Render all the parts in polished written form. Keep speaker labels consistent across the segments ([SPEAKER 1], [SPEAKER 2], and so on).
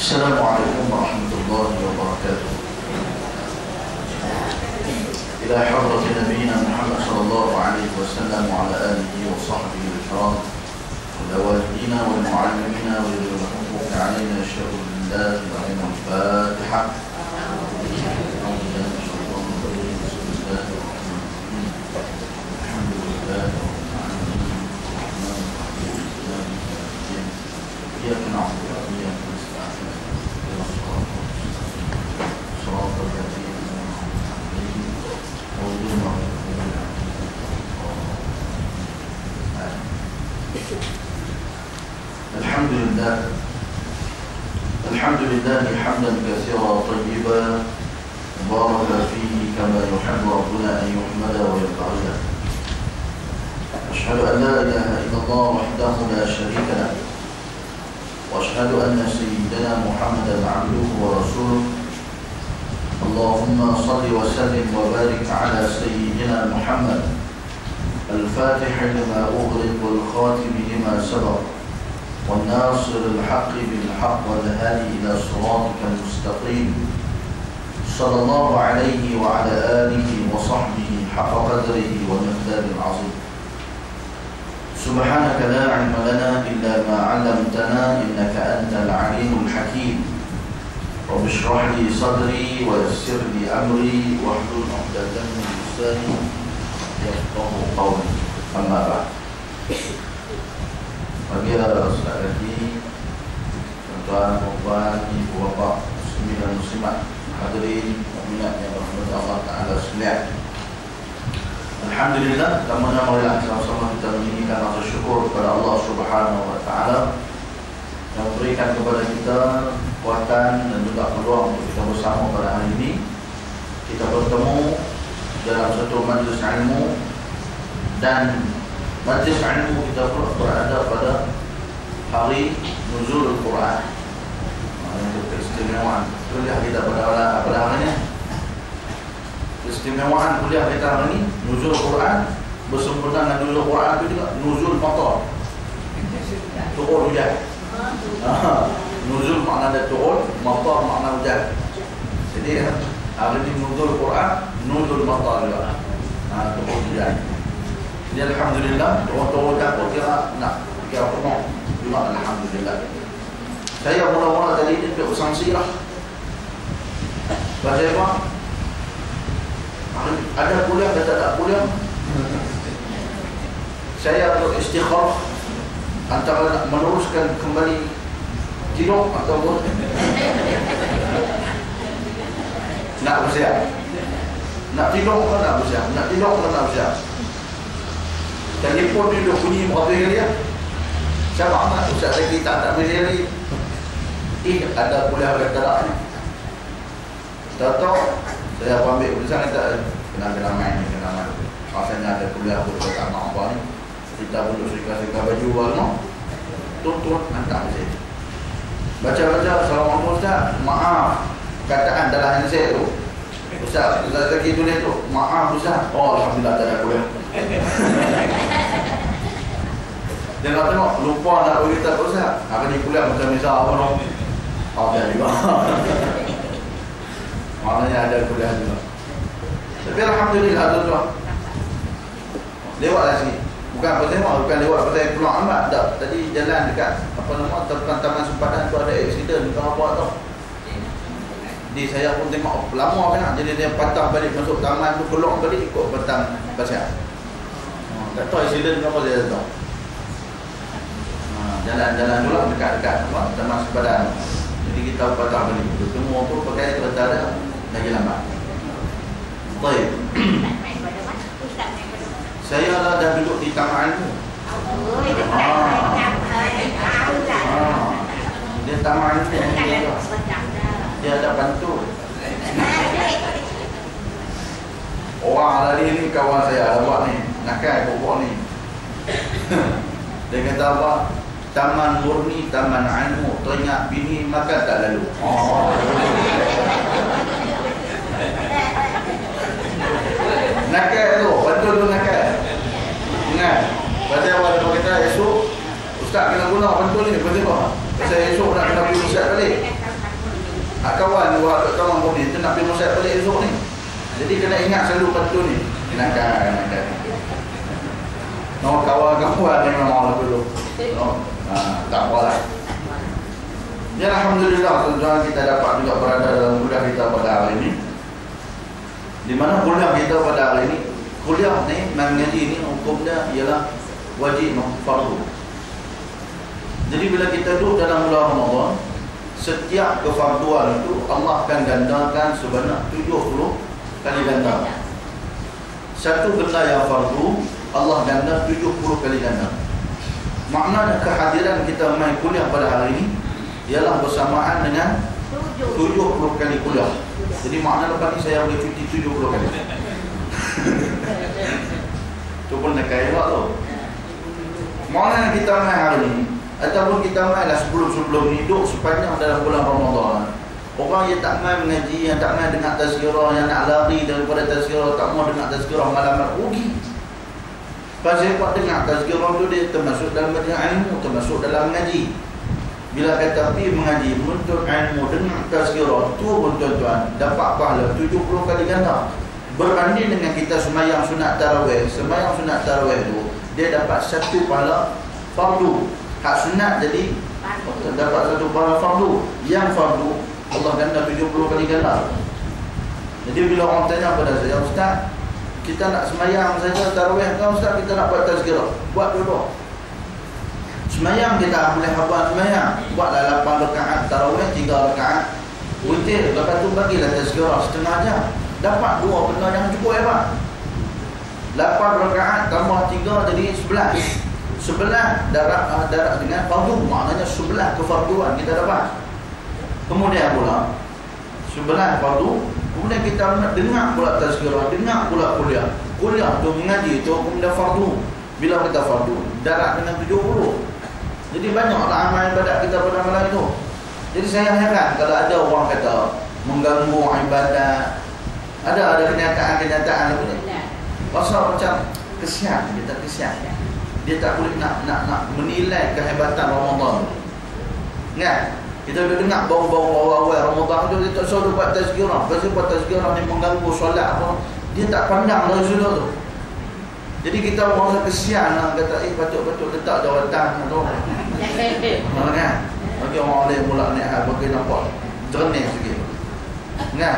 [SPEAKER 1] Assalamualaikum warahmatullahi wabarakatuh. Ila hadratin nabiyina Muhammad sallallahu alaihi wasallam wa ala alihi wa sahbihi al-kiram wa ila walidina wal muallimina wa ila al-huquq alaina syarulillah wa ila al-fatiha. Alhamdulillah hamdan katsiran tayyiban mubarakan fihi kama yuhibbu rabbuna an yuhmada wa yarda. Asyhadu an la ilaha illallah wahdahu la syarika lah wa asyhadu anna sayyidana Muhammadan 'abduhu wa rasuluh. Allahumma shalli wa sallim wa barik ala sayyidina Muhammad al-Fatih lima ughliq wal khatim lima sabaq والناصر الحق بالحق والهادي إلى صراطك المستقيم صلى الله عليه وعلى آله وصحبه حق قدره ومقداره العظيم. سبحانك لا علم لنا إلا ما علمتنا إنك أنت العليم الحكيم. رب اشرح لي صدري ويسر لي أمري واحلل عقدة من لساني يفقهوا قولي. أما بعد. Bagi sekali lagi tuan-tuan, puan, ibu bapa, muslimin dan muslimat, hadirin mukminat yang dirahmati Allah Taala sekalian. Alhamdulillah, marilah sama-sama kita menyanyikan rasa syukur kepada Allah Subhanahu wa taala yang memberikan kepada kita kekuatan dan juga peluang untuk kita bersama pada hari ini. Kita bertemu dalam satu majlis ilmu, dan majlis ilmu kita berada pada hari nuzul Al-Quran. Itu keistimewaan kuliah kita pada hari ini. Keistimewaan kuliah kita hari ini nuzul Al-Quran bersempena dengan nuzul Al-Quran itu juga nuzul matar. Turun hujan. Nuzul makna turun, matar makna hujan. Jadi hari ini nuzul Al-Quran, nuzul matar juga. Turun hujan. Jadi alhamdulillah, orang-orang dapur kira nak kira penuh juga alhamdulillah. Saya mula-mula tadi ini bersangsi lah. Pasal apa? Ada kuliah dan tak ada kuliah. Saya untuk istikharah antara nak meneruskan kembali tidur ataupun nak bersiap. Nak tidur atau nak bersiap? Nak tidur atau nak bersiap? Telefon ni dah bunyi berapa kali ya? Siapa amat Ustaz lagi tak berdiri. Ada kuliah kata ni. Tahu saya ambil keputusan kena main. Rasanya ada kuliah tak nak apa ni. Kita pun serika-serika baju warna. Tuntut hantar ke sini. Baca-baca, Assalamualaikum Ustaz, maaf kataan dalam handset tu. Ustaz lagi tulis tu, maaf Ustaz. Oh alhamdulillah tak ada kuliah. Dia nak tengok, lupa nak beritahu Ustaz. Hari ni kuliah macam misal apa no? Ada juga. Maknanya ada kuliah juga. Tapi alhamdulillah tuan-tuan. Lewatlah sini. Bukan apa tengok, bukan lewat pasal pulang amat. Tak. Tadi jalan dekat apa nama depan Taman Sempadan tu ada aksiden bukan apa tau. Jadi saya pun tengok lama kan. Jadi dia patah balik masuk taman tu, keluar balik ikut petang pasal. Tak tahu aksiden apa dia tahu. Jalan-jalan dulu dekat-dekat Taman Sempadan. Jadi kita patah balik. Semua pun pakai kereta ada lagi lambat. Baik. Saya dah duduk di taman ilmu. Dia taman ilmu. Dia ada bantu. Orang lari ni kawan saya ada buat ni. Nakal pokok ni. Dia kata apa? Taman murni, taman ilmu, teringat bini makan tak lalu. Nakal tu, betul tu nakal. Ingat, pasal awal dia kata esok Ustaz kena guna betul ni, pasal apa? Pasal esok nak kena pergi Ustaz balik. kawan buat kawan pun ni tu nak pergi musyawarah balik esok ni. Jadi kena ingat selalu betul ni. Nak kawan-kawan ni memang orang dulu. Tak apalah. Ya alhamdulillah tuan-tuan, kita dapat juga berada dalam kuliah kita pada hari ini. Di mana kuliah kita pada hari ini, kuliah ni mengaji ni hukumnya ialah wajib fardu. Jadi bila kita duduk dalam bulan Ramadan, setiap kefarduan itu Allah akan gandakan sebanyak 70 kali ganda. Satu benda yang fardu Allah ganda 70 kali ganda. Maknanya kehadiran kita main kuliah pada hari ini ialah bersamaan dengan 70 kali kuliah. Jadi makna lepas ni saya boleh cuti 70 kali. Itu pun nak kaya tu. Maknanya kita main hari ini ataupun kita main lah sebelum ni duduk sepanjang dalam bulan Ramadan. Orang yang tak main mengaji, yang tak main dengar tazkirah, yang nak lari daripada tazkirah, tak mau dengar tazkirah malam-malam, rugi. Pasal buat dengar tazkirah tu dia termasuk dalam majlis ilmu, termasuk dalam mengaji. Bila kata pergi mengaji, menuntut ilmu, dengar tazkirah, tu pun tuan-tuan dapat pahala 70 kali ganda. Berbanding dengan kita semayang sunat tarawih. Semayang sunat tarawih tu dia dapat satu pahala fardu. Hak sunat jadi dapat satu pahala fardu. Yang fardu Allah ganda 70 kali ganda. Jadi bila orang tanya pada saya, Ustaz, kita nak semayang saja tarawih kan Ustaz, kita nak buat tazkirah, buat dulu. Semayang kita boleh hafal semayang, buatlah 8 rakaat tarawih, 3 rakaat witir, lepas tu bagilah tazkirah setengah jam. Dapat 2 benda yang cukup ya Pak. 8 rakaat tambah 3 jadi 11. 11 darab dengan fardu, maknanya 11 kefarduan kita dapat. Kemudian pula 11 fardu, kemudian kita dengar pula tazkirah, dengar pula kuliah. Kuliah tu mengaji tu kemudian fardu. Bila kita fardu, darab dengan 70. Jadi banyaklah amal ibadat kita pada malam itu. Jadi saya heran kalau ada orang kata mengganggu ibadat. Ada kenyataan pasal macam kesian, dia tak kesian. Dia tak boleh nak menilai kehebatan Ramadan. Kan? Kita dah dengar bau-bau awal Ramadan tu dia tak suruh buat tazkirah. Pasal buat tazkirah ni mengganggu solat apa. Dia tak pandang dari sudut tu. Jadi kita orang kesian lah, kata patut-patut letak jawatan tu. Kan? Bagi orang lain pula naik bagi nampak jernih sikit. Kan?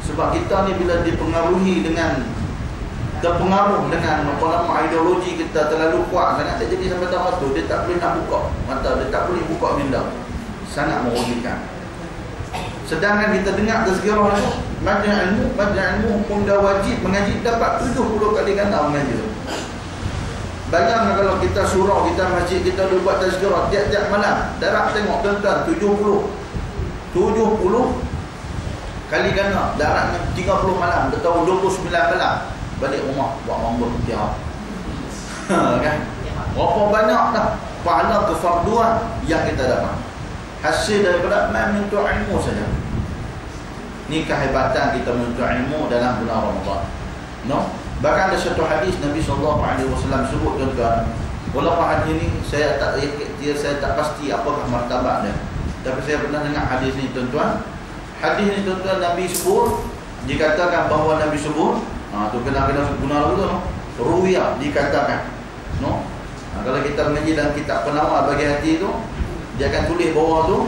[SPEAKER 1] Sebab kita ni bila dipengaruhi terpengaruh dengan apa nama ideologi kita terlalu kuat sangat, dia jadi sampai tahap tu dia tak boleh nak buka mata, dia tak boleh buka minda. Sangat merugikan. Sedangkan kita dengar tazkirah tu, majlis ilmu hukum dah wajib mengaji, dapat 70 kali ganda mengaji. Bayangkan kalau kita surau, kita masjid, kita buat tazkirah tiap-tiap malam, darab tengok tuan-tuan 70 kali ganda, darabnya 30 malam, bertahun 29 malam. Balik rumah buat rambut tiap. Kan? Berapa banyak dah pahala kefarduan yang kita dapat hasil daripada menuntut ilmu saja. Ni kehebatan kita menuntut ilmu dalam bulan Ramadan. No? Bahkan ada satu hadis Nabi SAW sebut tuan-tuan. Walaupun hadis ni saya tak pasti apakah martabat dia. Tapi saya pernah dengar hadis ni tuan-tuan. Hadis ni tuan-tuan Nabi sebut, dikatakan bahawa Nabi sebut, tu kena guna dulu no. Ruwiyah dikatakan. No? Kalau kita mengaji dalam kitab penawar bagi hati tu, dia akan tulis bawah tu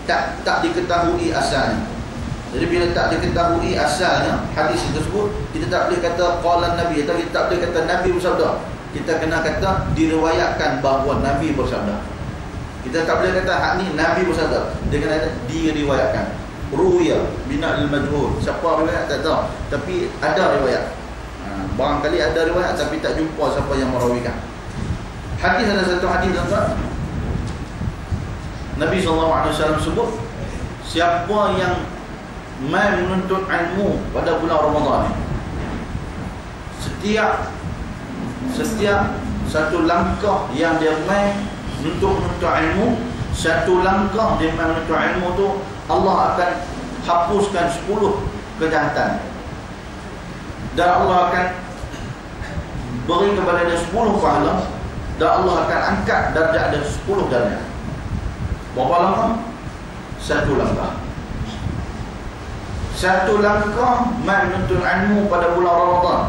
[SPEAKER 1] tak diketahui asalnya. Jadi bila tak diketahui asalnya hadis tersebut, kita tak boleh kata qala Nabi, atau kita tak boleh kata Nabi bersabda. Kita kena kata diriwayatkan bahawa Nabi bersabda. Kita tak boleh kata hak ni Nabi bersabda. Dia kena kata diriwayatkan. Ruya bina al-majhul. Siapa riwayat tak tahu, tapi ada riwayat. Barangkali ada riwayat tapi tak jumpa siapa yang merawikan. Hadis, ada satu hadis tuan-tuan, Nabi SAW sebut, siapa yang mai menuntut ilmu pada bulan Ramadan, setiap satu langkah yang dia mai menuntut ilmu, satu langkah dia mai menuntut ilmu tu, Allah akan hapuskan 10 kejahatan. Dan Allah akan beri kepada dia 10 pahala, dan Allah akan angkat darjat dia 10 darjat. Berapa langkah? 1 langkah. Satu langkah mai menuntut ilmu pada bulan Ramadan.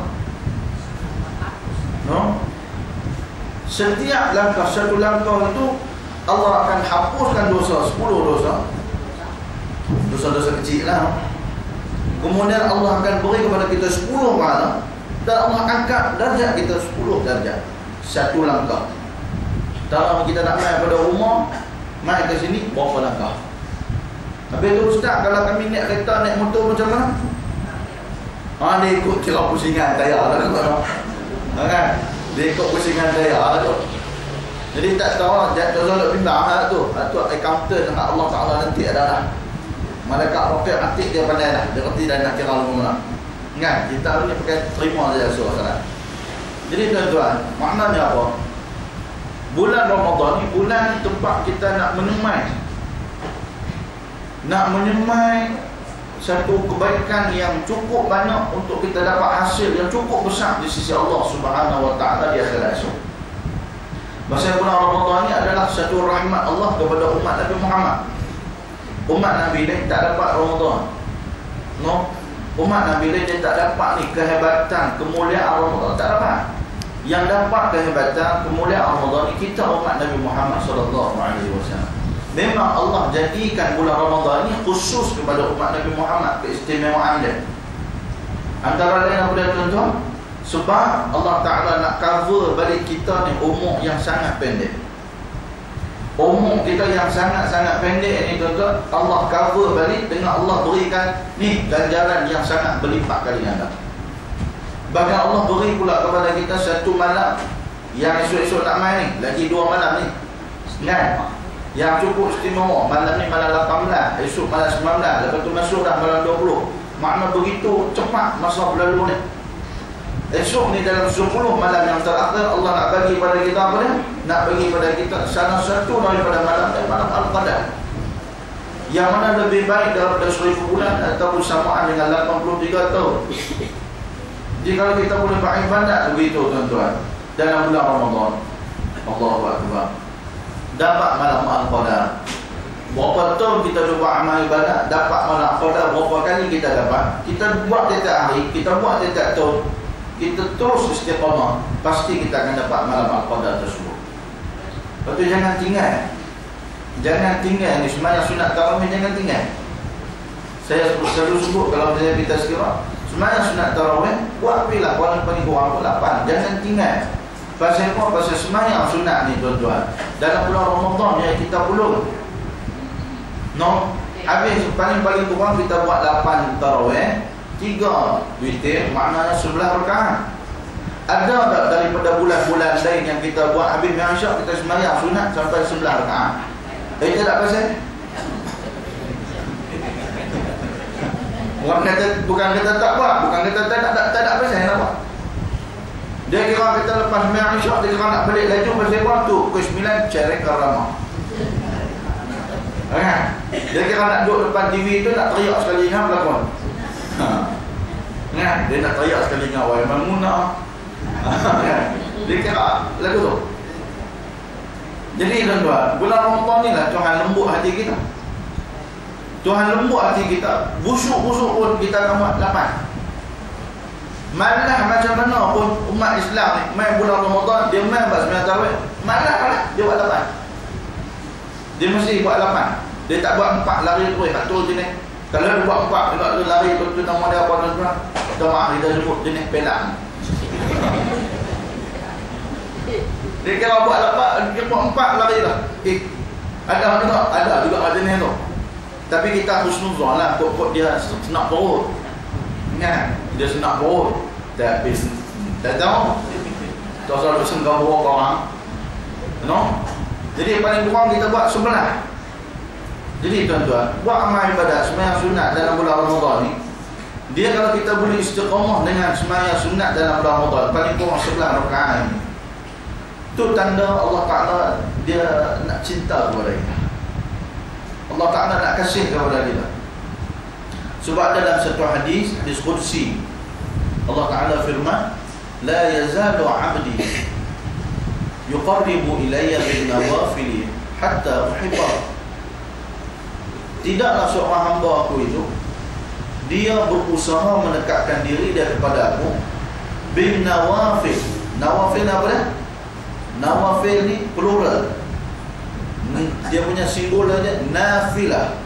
[SPEAKER 1] Setiap langkah, satu langkah itu Allah akan hapuskan dosa 10 dosa. Dosa-dosa kecil lah. Kemudian Allah akan beri kepada kita 10 pahala, dan Allah angkat darjat kita 10 darjat. Satu langkah. Kalau kita nak main pada rumah, main ke sini berapa langkah? Habis tu ustaz, kalau kami naik kereta, naik motor macam mana? Dia ikut celah pusingan tayar lah kan? Dia ikut pusingan tayar lah tu. Jadi tak tahu Jazalul bimbang tu. Tu accountant dengan Allah Ta'ala nanti ada lah. Malaikat roket atik dia pandai lah. Dia kerti dah nak kira lumah. Kan? Kita ni pakai terima saja suara. Jadi tuan-tuan, maknanya apa? Bulan Ramadan ni bulan tempat kita nak menyemai satu kebaikan yang cukup banyak untuk kita dapat hasil yang cukup besar di sisi Allah Subhanahu Wa Ta'ala di akhirat esok. Masa bulan Ramadan ni adalah satu rahmat Allah kepada umat Nabi Muhammad. Umat Nabi ni tak dapat Ramadan. Umat Nabi ni dia tak dapat ni kehebatan, kemuliaan Ramadan, tak dapat. Yang dapat kehebatan, kemuliaan Ramadan ni kita umat Nabi Muhammad sallallahu alaihi wasallam. Memang Allah jadikan bulan Ramadan ni khusus kepada umat Nabi Muhammad, keistimewaan dia. Antara lain apa dia tuan-tuan? Sebab Allah Ta'ala nak cover balik kita ni umur yang sangat pendek. Umur kita yang sangat-sangat pendek ni tuan-tuan, Allah cover balik dengan Allah berikan ni ganjaran yang sangat berlipat kali ganda. Bahkan Allah beri pula kepada kita satu malam yang esok-esok nak main ni, lagi 2 malam ni kan? Yang cukup istimewa. Malam ni malam 18, esok malam 19, lepas tu masuk dah malam 20. Makna begitu cepat masa berlalu ni. Esok ni dalam 10 malam yang terakhir, Allah nak bagi pada kita apa dia? Nak bagi pada kita salah satu daripada malam Al-Qadar, yang mana lebih baik daripada 1000 bulan atau bersamaan dengan 83 tahun. Jadi kalau kita boleh beribadat begitu tuan-tuan dalam bulan Ramadan, Allahu Akbar, dapat malam Al-Qadar. Berapa tahun kita cuba amal ibadat, dapat malam Al-Qadar berapa kali kita dapat. Kita buat tiap hari, kita buat tiap tahun, kita terus istiqamah, pasti kita akan dapat malam Al-Qadar tersebut. Lepas tu jangan tinggal ni sembahyang sunat tarawih, jangan tinggal. Saya selalu sebut kalau saya kita sekira sembahyang sunat tarawih, buat pilih paling kurang 8, jangan tinggal. Pasal apa? Pasal sembahyang sunat ni tuan-tuan, dalam bulan Ramadan yang kita belum habis paling kurang kita buat 8 tarawih, 3 witir, maknanya 11 rakaat. Ada tak daripada bulan-bulan lain yang kita buat habis Mi'raj kita sembahyang sunat sampai 11 rakaat? Itu tak pasal. Bukan kata tak buat, bukan kata tak ada pasal nak buat. Dia kira kita lepas Mi'raj, dia kira nak balik laju pasal waktu pukul 9 cari karamah. Dia kira nak duduk depan TV tu nak teriak sekali dengan pelakon. Dia nak teriak sekali dengan Wai Mamunah. Dia kira lagu tu. Jadi tuan-tuan, bulan Ramadan ni lah Tuhan lembut hati kita. Tuhan lembut hati kita. Busuk-busuk pun kita akan buat 8. Malah macam mana pun umat Islam ni main bulan Ramadan, dia main buat 9 tarawih, malah dia buat 8. Dia mesti buat 8. Dia tak buat 4 lari terus betul jenis. Kalau dia buat 4 juga dia lari tu nama dia apa tuan-tuan? Maaf kita sebut jenis pelang. Dia kira buat 8, dia buat 4 lari lah. Ada juga jenis tu. Tapi kita husnuzon lah, kok dia senak perut. Ingat, dia senak perut. Tak tahu. Tak salah bersengkau berapa orang. Jadi paling kurang kita buat 11. Jadi tuan-tuan, buat amal ibadat sembahyang sunat dalam bulan Ramadan ni, dia kalau kita boleh istiqamah dengan sembahyang sunat dalam bulan Ramadan, paling kurang 11 rakaat ni, itu tanda Allah Ta'ala dia nak cinta kepada kita. Allah Ta'ala nak kasih kepada kita. Sebab dalam satu hadis qudsi, Allah Ta'ala firman, la yazalu 'abdi yuqarribu ilayya bin nawafili hatta uhibbahu. Tidaklah seorang hamba aku itu dia berusaha mendekatkan diri dia kepada aku bin nawafil. Nawafil apa dia? Nawafil ni plural. Dia punya simbol dia nafilah.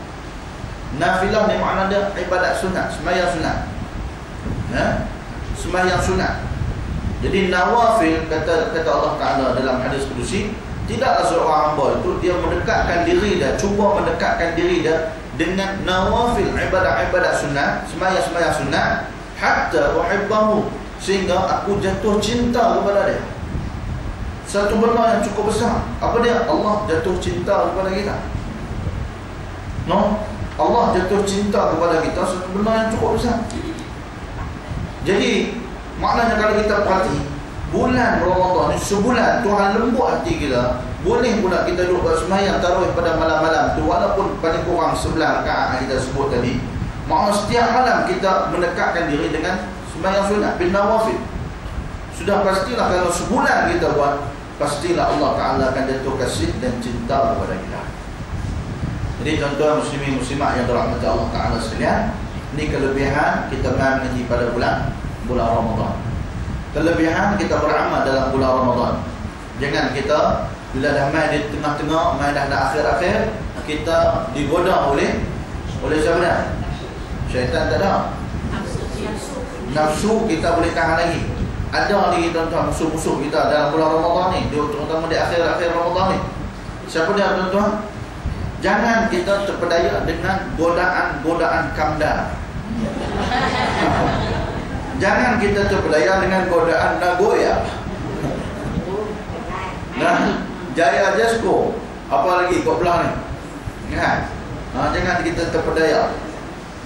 [SPEAKER 1] Nafilah ni makna dia ibadat sunat, sembahyang sunat. Sembahyang sunat. Jadi nawafil, kata Allah Ta'ala dalam hadis Qudusi, tidaklah seorang hamba itu dia mendekatkan diri dia, cuba mendekatkan diri dia dengan nawafil, ibadat-ibadat sunat, sembahyang-sembahyang sunat, hatta uhibbahu, sehingga aku jatuh cinta kepada dia. Satu benda yang cukup besar. Apa dia? Allah jatuh cinta kepada kita. No? Allah jatuh cinta kepada kita, satu benda yang cukup besar. Jadi maknanya kalau kita perhati bulan Ramadan ni, sebulan Tuhan lembut hati kita. Boleh pula kita duduk bersemayam tarawih pada malam-malam tu, walaupun paling kurang 11 rakaat kita sebut tadi. Maksudnya setiap malam kita mendekatkan diri dengan sembahyang sunat bin nawafil. Sudah pastilah kalau sebulan kita buat, pastilah Allah Ta'ala akan jatuh kasih dan cinta kepada kita. Jadi tuan-tuan muslimin muslimat yang dirahmati Allah Ta'ala sekalian, ini kelebihan kita mengaji pada bulan Ramadan. Kelebihan kita beramal dalam bulan Ramadan. Jangan kita bila dah main di tengah-tengah, main dah akhir-akhir, kita digoda oleh siapa dah? Syaitan tak ada. Nafsu kita boleh tahan lagi. Ada lagi tuan-tuan musuh-musuh kita dalam bulan Ramadan ni, terutama di akhir-akhir Ramadan ni. Siapa dia tuan-tuan? Jangan kita terpedaya dengan godaan-godaan kamdan. Jangan kita terpedaya dengan godaan Nagoya. Nah, Jaya Jasko, apa lagi kau belah ni? Kan? Jangan kita terpedaya.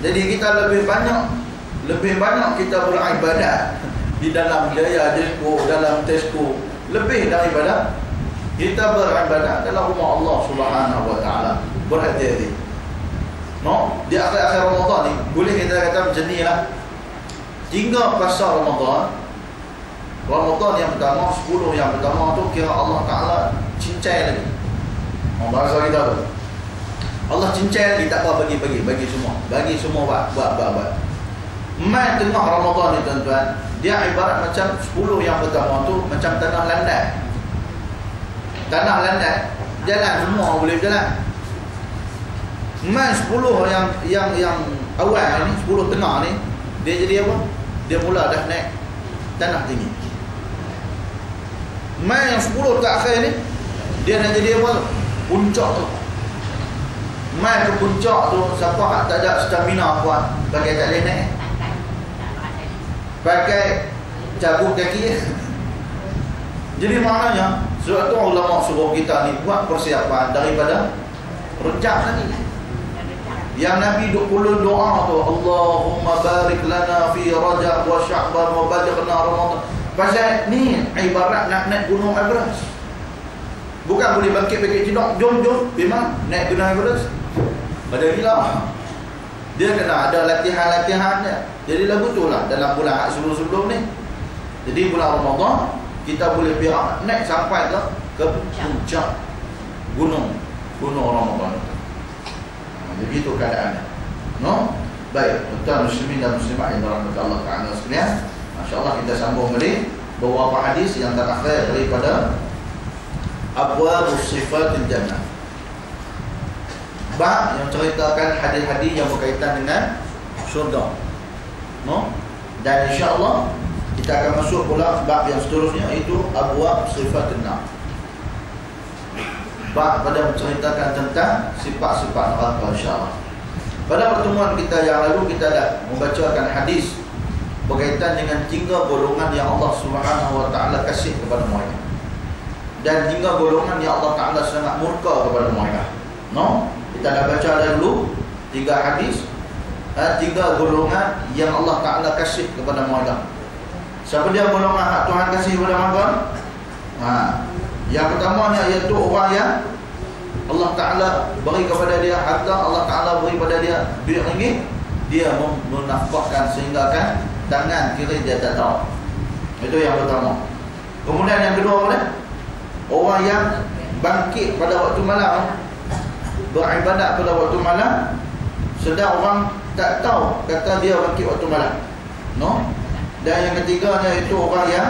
[SPEAKER 1] Jadi kita lebih banyak kita beribadat di dalam Jaya Jasko, dalam Tesco, lebih daripada kita beribadat dalam rumah Allah Subhanahu Wa Taala. Berhati-hati. No, di akhir-akhir Ramadan ni boleh kita kata macam ni lah. Hingga pasal Ramadan yang pertama, 10 yang pertama tu kira Allah Ta'ala cincai lagi. Bahasa kita tu Allah cincai lagi, tak apa, bagi semua buat. Mai tengah Ramadan ni tuan-tuan, dia ibarat macam 10 yang pertama tu macam tanah landai, jalan semua boleh berjalan. Mai 10 yang awal ni, 10 tengah ni, dia jadi apa? Dia mula dah naik tanah tinggi. Mai yang 10 terakhir ni, dia dah jadi apa? Puncak tu. Mai ke puncak tu, siapa tak ada stamina kuat, bagai tak boleh naik, pakai cabut kaki. Jadi maknanya sebab tu ulama suruh kita ni buat persiapan daripada rejab lagi. Yang Nabi duk puluh doa tu, Allahumma barik lana fi Rajab wa Sya'ban wa balighna Ramadan. Pasal ni ibarat nak naik gunung Everest. Bukan boleh bangkit cedok, jom memang naik gunung Everest. Pada gila. Dia kena ada latihan dia. Jadi lagu tu lah dalam bulan sebelum ni. Jadi bulan Ramadan kita boleh biar naik sampai ke puncak gunung Ramadan. Begitu keadaannya. No? Baik, tuan muslimin dan muslimat yang dirahmati Allah Ta'ala sekalian, masya-Allah kita sambung balik beberapa hadis yang terakhir daripada Abwabus Sifatil Jannah. Bab yang ceritakan hadis-hadis yang berkaitan dengan syurga. No? Dan insya-Allah kita akan masuk pula bab yang seterusnya, iaitu Abwab Sifatil Nar. Bab pada menceritakan tentang sifat-sifat neraka insya-Allah. Pada pertemuan kita yang lalu kita dah membacakan hadis berkaitan dengan 3 golongan yang Allah Subhanahu Wa Taala kasih kepada mereka, dan 3 golongan yang Allah Taala sangat murka kepada mereka. No? Kita dah baca dahulu 3 hadis, 3 golongan yang Allah Taala kasih kepada mereka. Siapa dia golongan hak Tuhan kasih kepada mereka? Yang pertamanya iaitu orang yang Allah Ta'ala beri kepada dia harta, Allah Ta'ala beri kepada dia duit ringgit, dia menafkahkan sehingga kan tangan kiri dia tak tahu. Itu yang pertama. Kemudian yang kedua apa dia? Orang yang bangkit pada waktu malam, beribadat pada waktu malam, sedang orang tak tahu, kata dia bangkit waktu malam. No? Dan yang ketiganya itu orang yang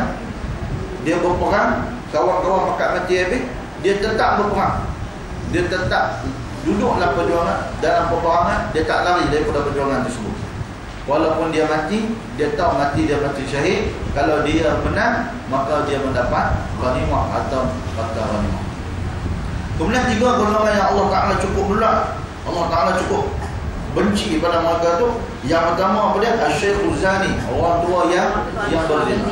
[SPEAKER 1] dia berperang, kawan-kawan pakat mati habis, dia tetap berperang. Dia tetap duduklah perjuangan dalam peperangan, dia tak lari daripada perjuangan tersebut. Walaupun dia mati, dia tahu mati dia mati syahid. Kalau dia menang, maka dia mendapat ghanimah atau harta ghanimah. Kemudian 3 golongan yang Allah Ta'ala cukup pula, Allah Ta'ala cukup benci pada mereka tu. Yang pertama apa dia? Asy-syaikhu zani, orang tua yang berzina.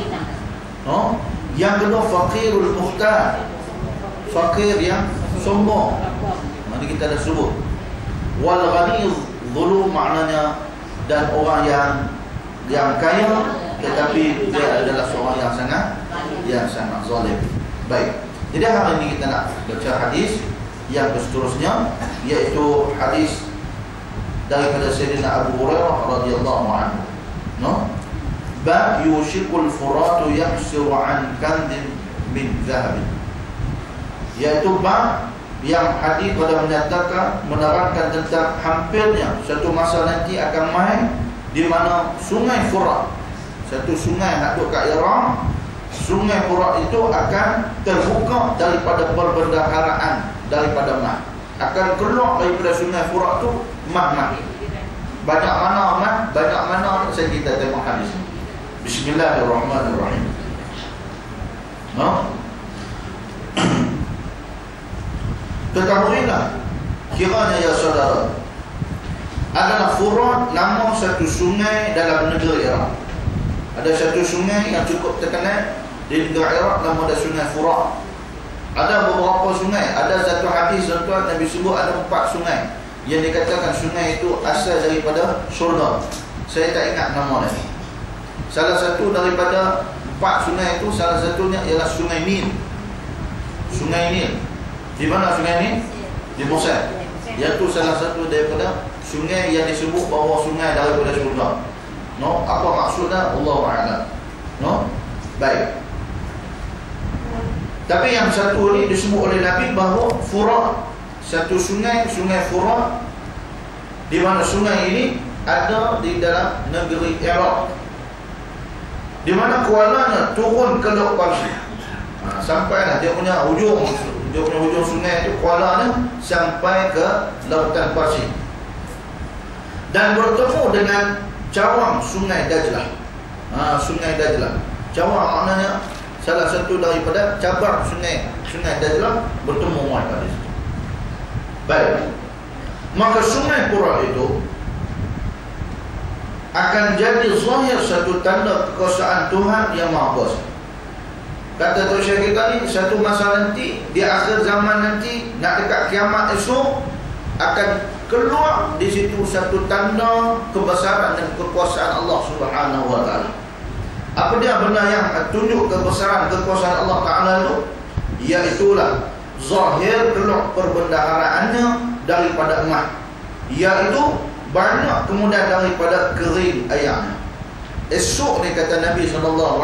[SPEAKER 1] Yang kedua faqirul muhtaj, fakir yang sombong. Mana kita dah sebut. Wal ghaniz zulum, maknanya dan orang yang kaya tetapi dia adalah seorang yang sangat zalim. Baik. Jadi hari ini kita nak baca hadis yang seterusnya, iaitu hadis daripada Sayyidina Abu Hurairah radhiyallahu anhu. Bab yushikul furatu yahsiru an kandin min zahabin, iaitu bab yang hadis pada menyatakan, menerangkan tentang hampirnya satu masa nanti akan mai di mana sungai Furat, satu sungai nak duduk kat Iraq, sungai Furat itu akan terbuka daripada perbendaharaan, daripada mah. Akan keluar daripada sungai Furat tu mah. Banyak mana mah, banyak mana, saya kita tengok hadis. Bismillahirrahmanirrahim. Ketahuilah kiranya ya saudara, adalah Furat nama satu sungai dalam negeri Iraq. Ada satu sungai yang cukup terkenal di negeri Iraq, nama dia sungai Furat. Ada beberapa sungai. Ada satu hadis tuan Nabi sebut ada 4 sungai yang dikatakan sungai itu asal daripada syurga. Saya tak ingat nama dia. Salah satu daripada 4 sungai itu, salah satunya ialah sungai Nil. Sungai Nil. Di mana sungai Nil? Di Mesir. Iaitu salah satu daripada sungai yang disebut bahawa sungai daripada syurga. Apa maksudnya? Allahu a'lam. Baik. Tapi yang satu ni disebut oleh Nabi bahawa Furat, satu sungai, sungai Furat, di mana sungai ini ada di dalam negeri Iraq, di mana kualanya turun ke Laut Parsi. Sampailah dia punya hujung sungai itu, kualanya sampai ke Lautan Parsi dan bertemu dengan cawang sungai Dajlah. Sungai Dajlah, cawang maknanya salah satu daripada cabang sungai Dajlah bertemu pada situ. Baik. Maka sungai Furat itu akan jadi zahir satu tanda kekuasaan Tuhan yang Maha Kuasa. Kata Tuan Syekh kita ni, satu masa nanti, di akhir zaman nanti, nak dekat kiamat esok, akan keluar di situ satu tanda kebesaran dan kekuasaan Allah Subhanahu wa Ta'ala. Apa dia benda yang tunjuk kebesaran kekuasaan Allah Ta'ala itu? Iaitulah zahir keluar perbendaharaannya daripada emas, iaitu banyak kemudian daripada kering ayamnya. Esok ni kata Nabi SAW,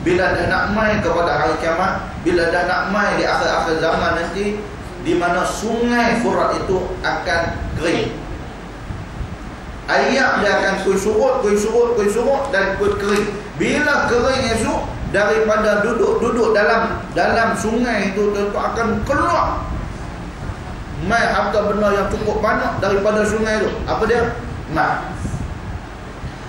[SPEAKER 1] bila dah nak mai kepada hari kiamat, bila dah nak mai di akhir-akhir zaman nanti, di mana sungai Furat itu akan kering. Air dia akan kuih surut dan kuih kering. Bila kering esok, daripada duduk dalam sungai itu akan keluar mai harta benda yang cukup banyak daripada sungai itu. Apa dia? Emas.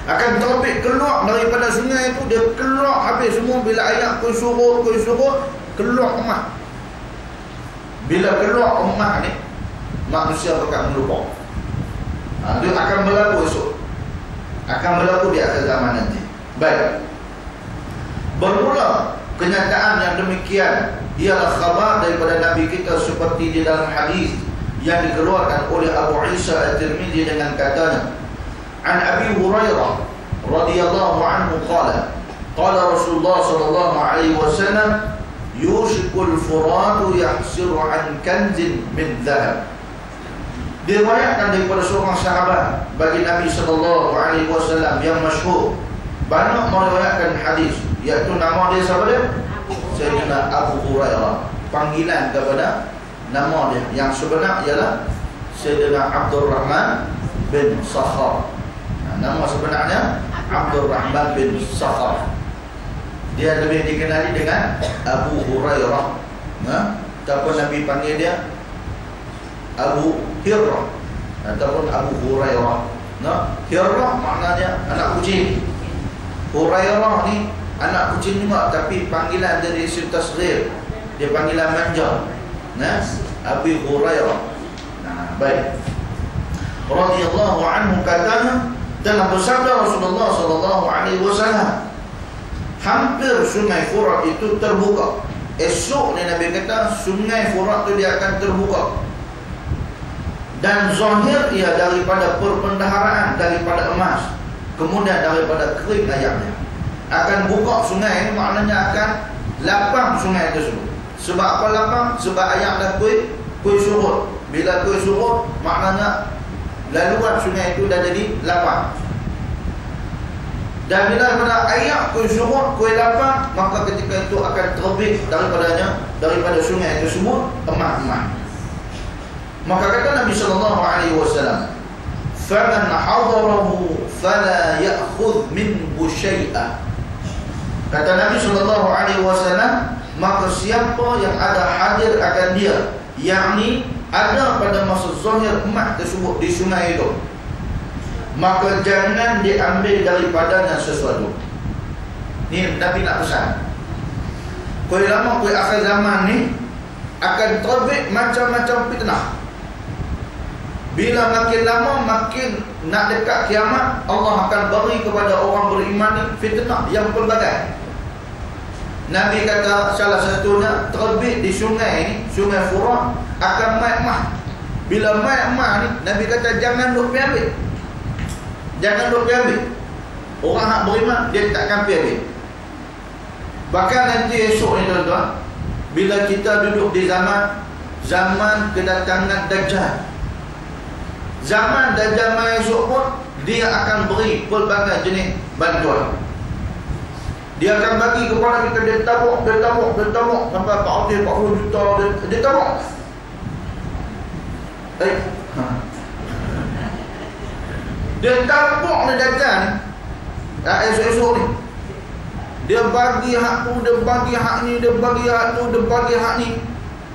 [SPEAKER 1] Akan terbit keluar daripada sungai itu, dia keluar habis semua. Bila air kuih surut, keluar emas. Bila keluar emas ni, manusia akan melupa. Dia akan berlaku esok, akan berlaku di akhir zaman nanti. Baik. Bermula kenyataan yang demikian ialah khabar daripada Nabi kita seperti di dalam hadis yang dikeluarkan oleh Abu Isa At-Tirmidzi dengan katanya, An Abi Hurairah radhiyallahu anhu qala Rasulullah sallallahu alaihi wasallam yushikul furatu yahsiru an kanzin min dhahab. Diriwayatkan daripada seorang sahabat bagi Nabi sallallahu alaihi wasallam yang masyhur, banyak meriwayatkan hadis, iaitu nama dia siapa dia? Sayyidina Abu Hurairah. Panggilan kepada nama dia yang sebenar ialah Sayyidina Abdurrahman bin Sakhar. Nama sebenarnya Abdul Rahman bin Sakhar. Dia lebih dikenali dengan Abu Hurairah. Ataupun Nabi panggil dia Abu Hirrah ataupun Abu Hurairah. Hirrah maknanya anak kucing. Hurairah ni anak kucing juga, tapi panggilan dari isim tasghir. Dia panggilan manja. Abu Hurairah. Baik. Radhiyallahu anhu katanya, dalam bersabda Rasulullah sallallahu alaihi wasallam, hampir sungai Furat itu terbuka. Esok ni Nabi kata sungai Furat tu dia akan terbuka. Dan zahir ia daripada perbendaharaan, daripada emas, kemudian daripada kering ayamnya. Akan buka sungai ni maknanya akan lapang sungai tersebut. Sebab apa lapang? Sebab ayam dah kuih surut. Bila kuih surut maknanya laluan sungai itu dah jadi lapang. Dan bila pada air kuih surut, kuih lapang, maka ketika itu akan terbit daripada sungai tersebut emas-emas. Maka kata Nabi sallallahu alaihi wasallam, "Faman hadarahu fala ya'khudh minhu syai'an." Kata Nabi sallallahu alaihi wasallam, maka siapa yang ada hadir akan dia, yakni ada pada masa zahir emas tersebut di sungai itu, maka jangan diambil daripadanya sesuatu. Ni Nabi nak pesan. Kuih lama, kuih akhir zaman ni akan terbit macam-macam fitnah. Bila makin lama makin nak dekat kiamat, Allah akan beri kepada orang beriman ni fitnah yang pelbagai. Nabi kata salah satunya terbit di sungai ni, sungai Furat, akan mai emas. Bila mai emas ni, Nabi kata jangan duk pergi ambil. Jangan duk pergi ambil. Orang hak beriman dia takkan pergi ambil. Bahkan nanti esok ni tuan-tuan, bila kita duduk di zaman kedatangan Dajjal, zaman Dajjal mai esok pun dia akan beri pelbagai jenis bantuan. Dia akan bagi kepada kita, dia tabuk sampai 40 juta dia tabuk. Dia tabuk ni Dajjal ni. Esok-esok ni dia bagi hak tu, dia bagi hak ni, dia bagi hak tu, dia bagi hak ni.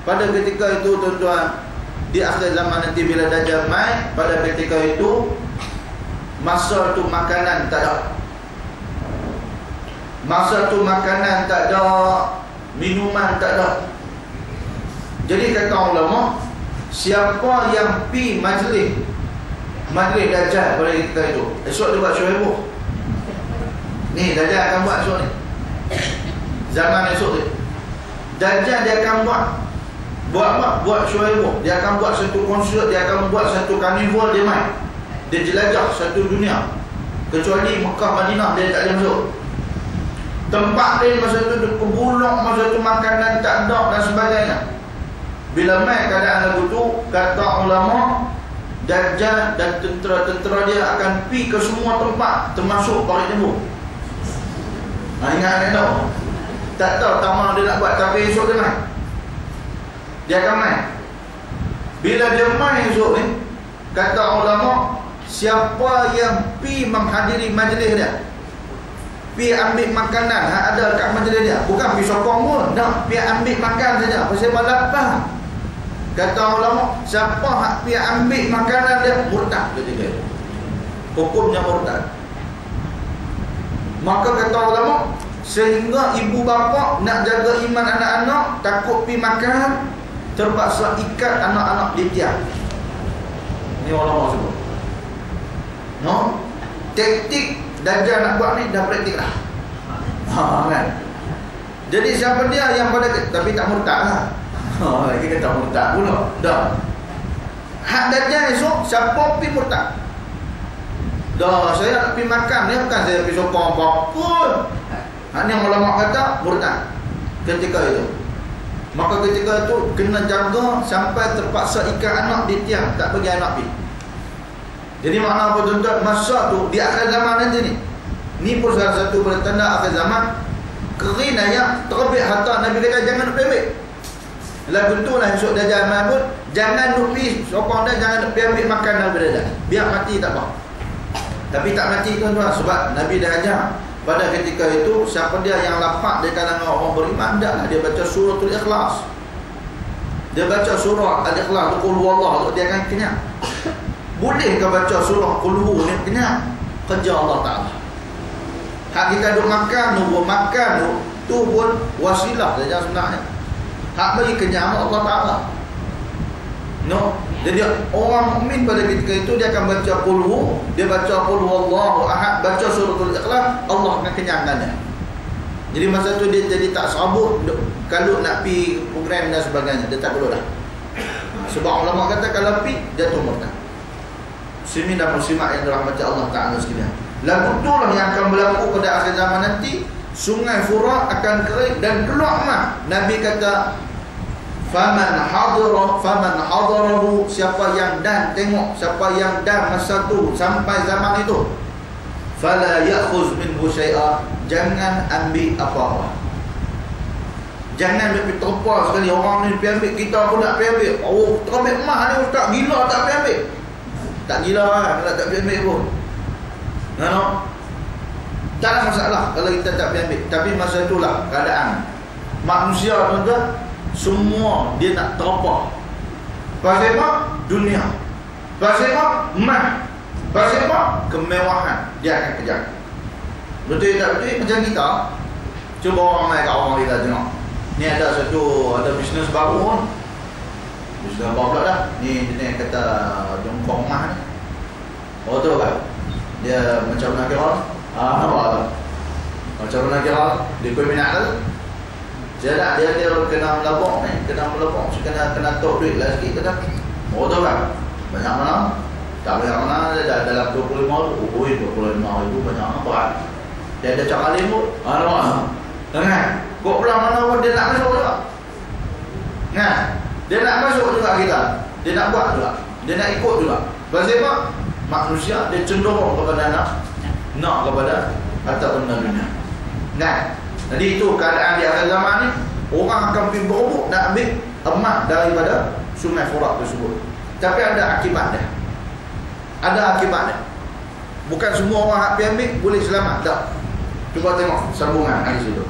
[SPEAKER 1] Pada ketika itu tuan-tuan, di akhir zaman nanti bila Dajjal mai, pada ketika itu masa tu makanan tak ada. Masa tu makanan tak ada, minuman tak ada. Jadi kata ulama, siapa yang pi majlis Dajjal pada ketika itu, esok dia buat syuaibuh. Ni Dajjal akan buat esok ni, zaman esok ni Dajjal dia akan buat syuaibuh. Dia akan buat satu konsert, dia akan buat satu karnival, dia main, dia jelajah satu dunia. Kecuali Mekah, Madinah dia tak boleh masuk. Tempat lain masa tu kebulok, masa tu makanan tak ada dan sebagainya. Bila mai keadaan lagu tu, kata ulama, Dajjal dan tentera-tentera dia akan pi ke semua tempat, termasuk Parit Jambu. Ingat tahu? Tak tahu tamak dia nak buat, tapi esok dia mai. Dia akan mai. Bila dia mai esok ni, kata ulama, siapa yang pi menghadiri majlis dia, pi ambil makanan ada kat majlis dia, bukan pi sokong pun, dah pi ambil makan saja, pasal lapar. Kata ulama, siapa hak pi ambil makanan dia, murtad ketika itu. Hukumnya murtad. Maka kata ulama, sehingga ibu bapa nak jaga iman anak-anak, takut pi makan, terpaksa ikat anak-anak di tiang. Ini ulama sebut. Taktik Dajjal nak buat ni dah praktik lah. Kan? Jadi siapa dia yang pada, tapi tak murtad lah. Lagi kata murtad pula. Dah. Hak Dajjal esok, siapa pergi murtad? Dah, saya nak pergi makan ni, bukan saya pergi sokong apa-apa. Hak ni yang ulama kata murtad ketika itu. Maka ketika itu kena jaga sampai terpaksa ikat anak di tiang, tak pergi anak pergi. Jadi makna apa tuan-tuan? Masa tu di akhir zaman nanti ni, ni pun salah satu bertanda akhir zaman. Kering ayam terbit harta, Nabi kata jangan ambil.
[SPEAKER 2] Lagu tu lah esok Dajjal mabut. Jangan nak pergi sokong dia, jangan nak pergi ambil makan daripada Dajjal. Biar mati tak apa. Tapi tak mati tuan-tuan, sebab Nabi dah ajar pada ketika itu, siapa dia yang lapar di kalangan orang beriman, hendaklah dia baca suratul Ikhlas. Dia baca surah Al-Ikhlas, qul huwallah, dia akan kenyang. Boleh ke baca surah qul hu ni kenyang? Kerja Allah Taala. Hak kita duk makan tu pun wasilah saja sebenarnya. Hak bagi kenyang Allah Taala. No. Jadi orang mukmin pada ketika itu dia akan baca qul hu, dia baca qul huwallahu ahad, baca suratul Ikhlas, Allah akan kenyangkannya. Jadi masa tu dia jadi tak sabut kalau nak pi program dan sebagainya, dia tak perlu dah. Sebab ulama kata kalau pi jatuh murtad. Muslimin dan muslimat yang dirahmati Allah Taala sekalian. Lagu tu lah yang akan berlaku pada akhir zaman nanti. Sungai Furat akan kering dan keluar mah. Nabi kata faman hadarahu, siapa yang dan tengok, siapa yang dan masa tu sampai zaman itu, fala ya'khuz minhu syai'a, jangan ambil apa-apa. Jangan pergi terpa sekali orang ni pergi ambil, kita pun nak pergi ambil. Oh, terambil emas ni ustaz, gila tak pergi ambil. Tak gila lah, kalau tak pergi ambil pun. No? Tak ada masalah kalau kita tak pergi ambil. Tapi masa itulah keadaan manusia tuan-tuan, semua dia nak terpa. Pasal apa? Dunia. Pasal apa? Emas. Pasal apa? Kemewahan. Dia akan kejar. Betul tak betul? Macam kita, cuba orang main kat orang kita tengok. Ni ada bisnes baru pun. Bisnes apa pula dah? Ni dia kata jongkong emas ni. Oh tu kan? Dia macam mana kira? Nampak tu? Macam mana kira? Dia kau minat tu? Dia kena melabok ni, kena tok duit lah sikit kata. Oh tu kan? Banyak mana? Tak banyak mana, dia dalam 25 ribu. Oh 25 ribu banyak apa kan? Dia ada cak alim pun. Nampak? Dengar? Kok pulang mana pun dia nak masuk juga. Nah, dia nak masuk juga kita. Dia nak buat juga. Dia nak ikut juga. Pasal apa? Manusia dia cenderung kepada nak kepada harta benda dunia. Nah, jadi itu keadaan di akhir zaman ni. Orang akan pergi berebut nak ambil emas daripada sungai Furat tersebut. Tapi ada akibat dia. Ada akibat dia. Bukan semua orang yang pergi ambil boleh selamat. Tak. Cuba tengok sambungan hadis itu.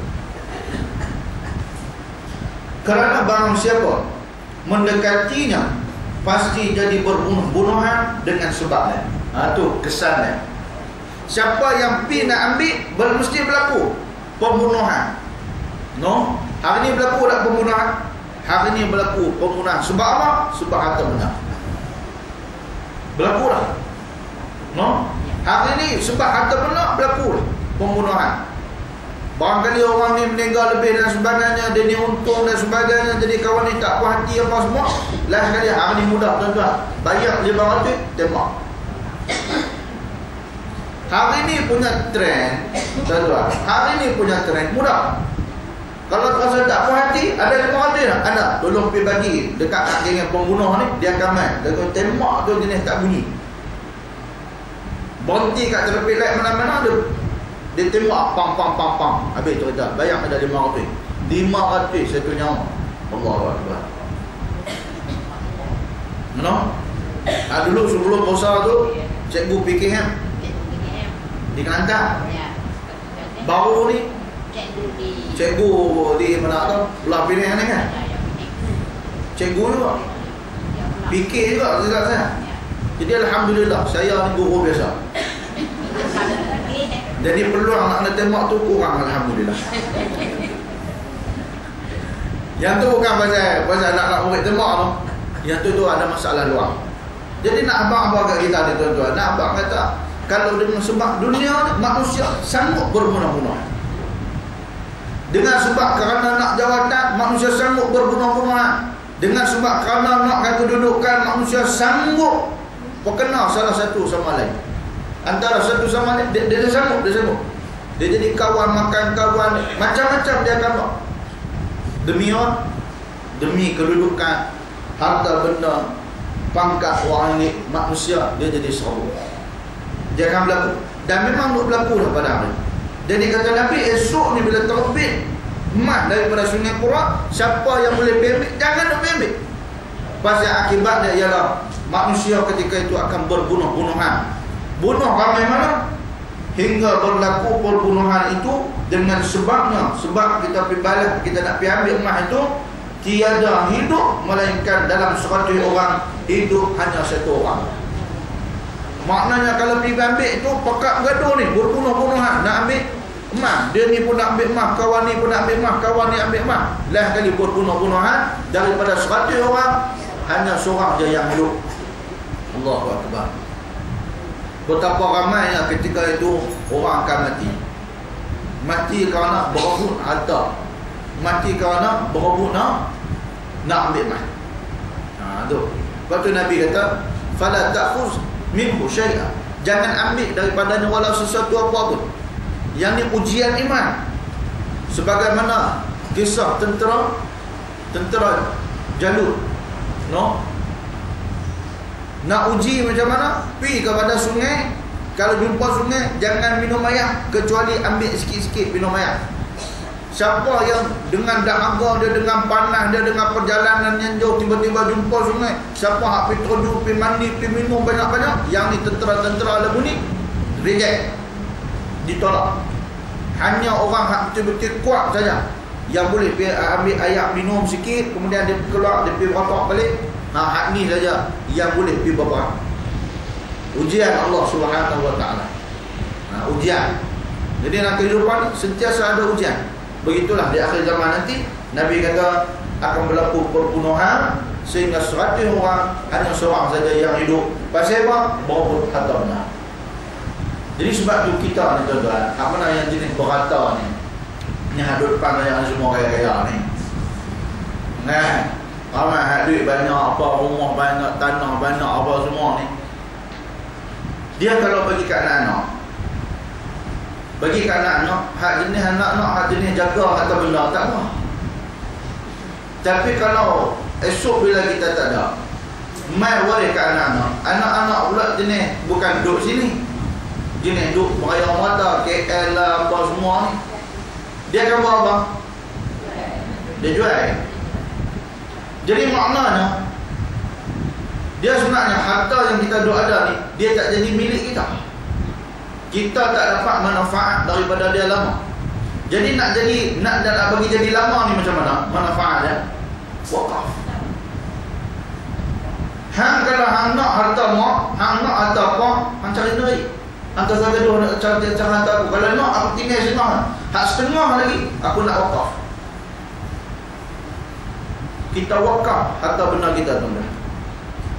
[SPEAKER 2] Kerana barang siapa mendekatinya pasti jadi berbunuh-bunuhan dengan sebabnya. Itu kesannya. Siapa yang pergi nak ambil mesti berlaku pembunuhan. No? Hari ni berlaku tak pembunuhan? Hari ni berlaku pembunuhan. Sebab apa? Sebab harta benda. Berlaku lah. No? Hari ni sebab harta benda berlaku pembunuhan. Barangkali orang ni meninggal lebih dan sebagainya, dia ni untung dan sebagainya, jadi kawan ni tak puas hati apa semua. Last sekali hari ni mudah tuan-tuan, bayar 500 tembak. Hari ni punya trend tuan-tuan, hari ni punya trend mudah. Kalau rasa tak puas hati, ada 500 tak? Ada, tolong pergi bagi dekat geng pembunuh ni, dia akan main. Dia tembak tu jenis tak bunyi. Berhenti kat tepi light mana-mana, dia tembak pam. Habis cerita, bayar ada 500 satu nyawa. Allahu Akbar. No? Dulu sebelum puasa tu cikgu PKM di Kelantan. Baru ni cikgu di mana tu? Belah Penang ni kan? Cikgu juga PK juga saya. Jadi alhamdulillah saya ni guru biasa. Jadi peluang nak tembak tu kurang alhamdulillah. Yang tu bukan pasal nak murid tembak tu. Yang tu ada masalah luar. Jadi nak abang kat kita ni tuan-tuan, nak abang kata kalau dengan sebab dunia manusia sanggup berbunuh-bunuh. Dengan sebab kerana nak jawatan manusia sanggup berbunuh-bunuhan. Dengan sebab kerana nak kedudukan manusia sanggup berkenal salah satu sama lain. Antara satu sama lain dia sanggup. Dia jadi kawan makan kawan, macam-macam dia akan buat. Demi kedudukan, harta benda, pangkat orang ini, manusia, dia jadi seru. Dia akan berlaku. Dan memang berlaku lah pada hari. Jadi kata Nabi, esok ni bila terbit emas daripada Sungai Qura, siapa yang boleh pergi ambil, jangan nak pergi ambil. Pasal akibatnya ialah manusia ketika itu akan berbunuh-bunuhan. Bunuh ramai mana? Hingga berlaku perbunuhan itu dengan sebabnya. Sebab kita pergi balas, kita nak pergi ambil emas itu, tiada hidup melainkan dalam 100 orang hidup hanya 1 orang. Maknanya kalau pergi ambil itu pekat gaduh ni, berbunuh-bunuhan nak ambil emas. Dia ni pun nak ambil emas, kawan ni pun nak ambil emas, kawan ni ambil emas. Lain kali berbunuh-bunuhan, daripada 100 orang hanya seorang je yang hidup. Allahu Akbar. Betapa ramainya ketika itu orang akan mati. Mati kerana berebut harta, mati kerana berebut nak ambil emas. Tu. Lepas tu Nabi kata, fala ta'khuz minhu syai'a. Jangan ambil daripadanya walau sesuatu apa pun. Yang ni ujian iman. Sebagaimana kisah tentera Jalut, nak uji macam mana, pergi kepada sungai. Kalau jumpa sungai, jangan minum air kecuali ambil sikit-sikit minum air. Siapa yang dengan dahaga dia, dengan panas dia, dengan perjalanan yang jauh, tiba-tiba jumpa sungai, siapa hak pergi terjun, pergi mandi, pergi minum banyak-banyak, yang ni tentera-tentera lagu ni reject, ditolak. Hanya orang hak betul-betul kuat saja yang boleh ambil air minum sikit, kemudian dia keluar, dia pergi berapa balik. Hak ni saja yang boleh pergi berapa. Ujian Allah Subhanahu Wa Taala. Ujian. Jadi dalam kehidupan sentiasa ada ujian. Begitulah di akhir zaman nanti, Nabi kata akan berlaku perbunuhan sehingga 100 orang hanya seorang saja yang hidup. Pasal apa? Berebut harta benar. Jadi sebab tu kita ni tuan-tuan, apa nak yang jenis berharta ni, ni hadut depan yang semua kaya-kaya ni. Ramai hak duit banyak, apa rumah banyak, tanah banyak, apa semua ni. Dia kalau bagi kat anak-anak, bagi kat anak-anak, hak jenis anak-anak, hak jenis jaga harta benda, tak apa. Tapi kalau esok bila kita tak ada, mai waris kat anak-anak, anak-anak pula jenis bukan duduk sini, jenis duduk Raya Mata, KL lah, apa semua ni. Dia akan buat apa? Dia jual. Jadi maknanya, dia sebenarnya harta yang kita duk ada ni, dia tak jadi milik kita. Kita tak dapat manfaat daripada dia lama. Jadi nak bagi jadi lama ni macam mana manfaatnya? Wakaf. Hang kalau hang nak harta mak, hang nak harta apa, hang cari duit. Hang kata gaduh nak cari harta aku. Kalau nak aku tinggal setengah. Hak setengah lagi aku nak wakaf. Kita wakaf harta benda kita tuan-tuan.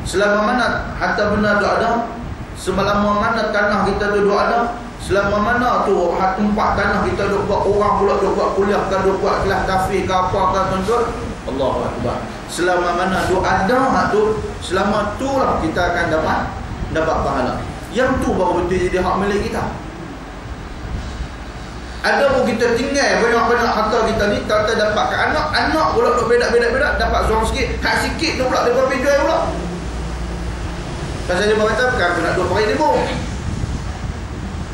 [SPEAKER 2] Selama mana harta benda tu ada, selama mana tanah kita tu ada, selama mana tu tempat tanah kita duk buat, orang pula duk buat kuliah kan, duk buat kelas tahfiz ke apa kan tuan-tuan. Allahu Akbar. Selama mana tu ada hak tu, selama tu lah kita akan dapat pahala. Yang tu baru betul jadi hak milik kita. Ada pun kita tinggal banyak-banyak harta kita ni, tak dapat ke anak pula duk bedak-bedak dapat seorang sikit, hak sikit tu pula dia pergi jual pula. Pasal dia berkata, bukan aku nak 2 ribu.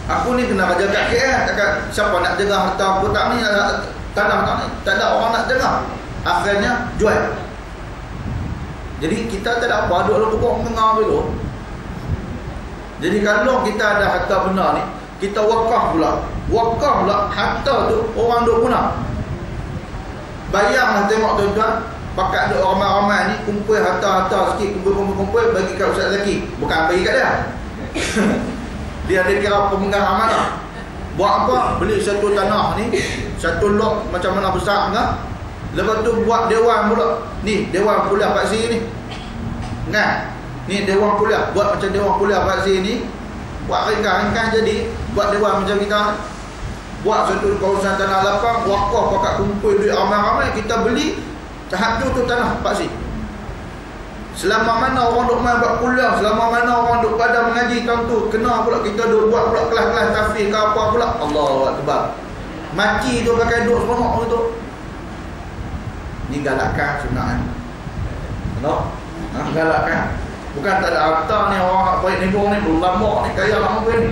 [SPEAKER 2] Aku ni kena jaga KL. Takkan siapa nak jaga harta aku tak ni, tanah tak ni, tak ada orang nak jaga. Akhirnya jual. Jadi kita tak ada apa, duduk tukang tengah dulu. Jadi kalau kita ada harta benda ni, kita wakaf pula. Wakaf pula harta tu orang duk guna. Bayanglah tengok tuan-tuan, pakat duk ramai-ramai ni kumpul harta-harta sikit, kumpul bagi kat ustaz lelaki, bukan bagi kat dia. Dia ada kira pemegang amanah. Buat apa? Beli satu tanah ni, satu lot macam mana besar enggak. Lepas tu buat dewan pula. Ni dewan kuliah Pak Sri ni. Nah, ni dewan kuliah, buat macam dewan kuliah Pak Sri ni. Buat ringkas jadi, buat dewan macam kita. Buat satu kawasan tanah lapang, wakaf pakat kumpul duit ramai-ramai, kita beli. Tahap tu tanah Pak Sri. Selama mana orang duk main buat kuliah, selama mana orang duk pada mengaji tahun tu, kena pula kita duk buat pula kelas-kelas tahfiz ke apa pula. Allahu Akbar. Mati tu pakai duk seronok tu. Ni galakan sebenarnya. Galakan. Bukan tak ada harta ni, orang baik ni bong ni, belum lama ni, kaya lama pun ni.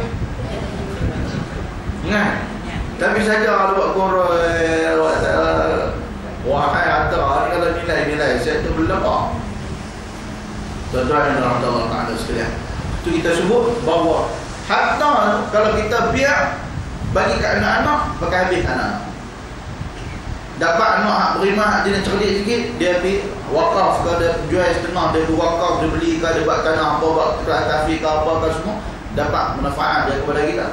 [SPEAKER 2] Ingat. Tapi saja kalau buat korel, wahai hantar, kalau nilai-nilai saya tu belum apa. Tuan-tuan yang Allah Ta'ala sekalian, itu kita sebut bahawa harta kalau kita biar bagi ke anak-anak, pakai habis anak-anak. Dapat anak hak beriman, hak jenis cerdik sikit, dia pergi wakaf ke, dia jual setengah, dia wakaf, dia beli ke, dia buat tanah apa, buat kelas kafi ke apa ke semua, dapat manfaat dia kepada kita.